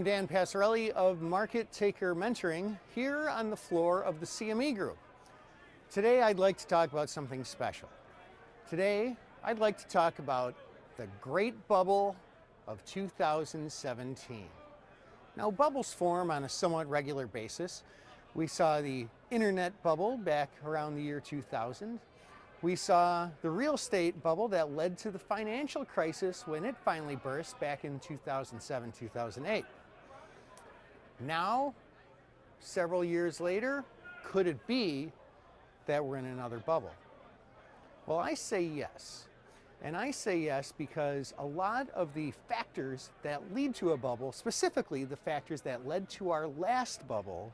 Dan Passarelli of Market Taker Mentoring here on the floor of the CME Group. Today I'd like to talk about something special. Today I'd like to talk about the Great Bubble of 2017. Now, bubbles form on a somewhat regular basis. We saw the internet bubble back around the year 2000. We saw the real estate bubble that led to the financial crisis when it finally burst back in 2007, 2008. Now, several years later, could it be that we're in another bubble? Well, I say yes. And I say yes because a lot of the factors that lead to a bubble, specifically the factors that led to our last bubble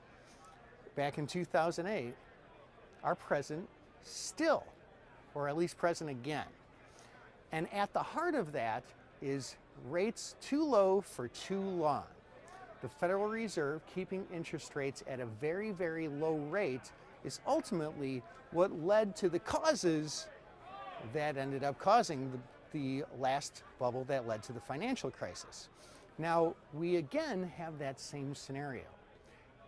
back in 2008, are present still, or at least present again. And at the heart of that is rates too low for too long. The Federal Reserve keeping interest rates at a very, very low rate is ultimately what led to the causes that ended up causing the last bubble that led to the financial crisis. Now, we again have that same scenario.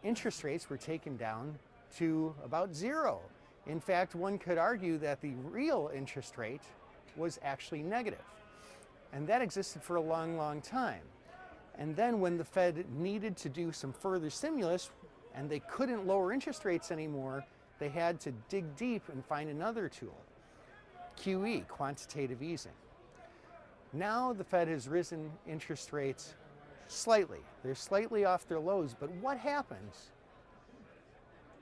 Interest rates were taken down to about zero. In fact, one could argue that the real interest rate was actually negative. And that existed for a long, long time. And then when the Fed needed to do some further stimulus and they couldn't lower interest rates anymore, they had to dig deep and find another tool. QE, quantitative easing. Now the Fed has risen interest rates slightly. They're slightly off their lows, but what happens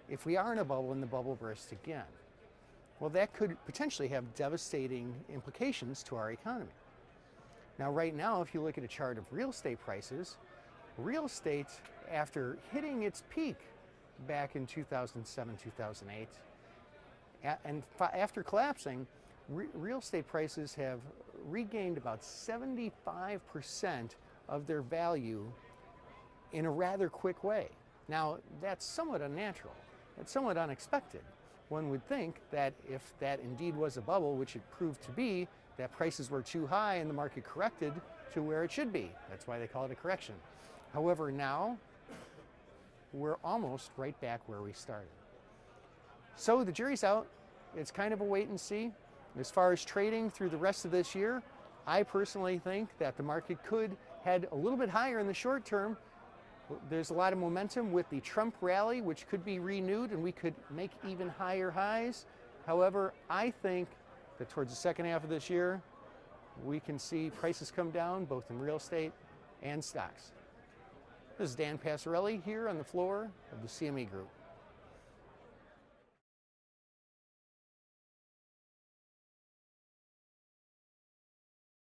if we are in a bubble and the bubble bursts again? Well, that could potentially have devastating implications to our economy. Now, right now, if you look at a chart of real estate prices, real estate, after hitting its peak back in 2007, 2008, and after collapsing, real estate prices have regained about 75% of their value in a rather quick way. Now, that's somewhat unnatural. It's somewhat unexpected. One would think that if that indeed was a bubble, which it proved to be, that prices were too high and the market corrected to where it should be. That's why they call it a correction. However, now we're almost right back where we started. So the jury's out. It's kind of a wait and see. As far as trading through the rest of this year, I personally think that the market could head a little bit higher in the short term. There's a lot of momentum with the Trump rally, which could be renewed and we could make even higher highs. However, I think that towards the second half of this year, we can see prices come down both in real estate and stocks. This is Dan Passarelli here on the floor of the CME Group.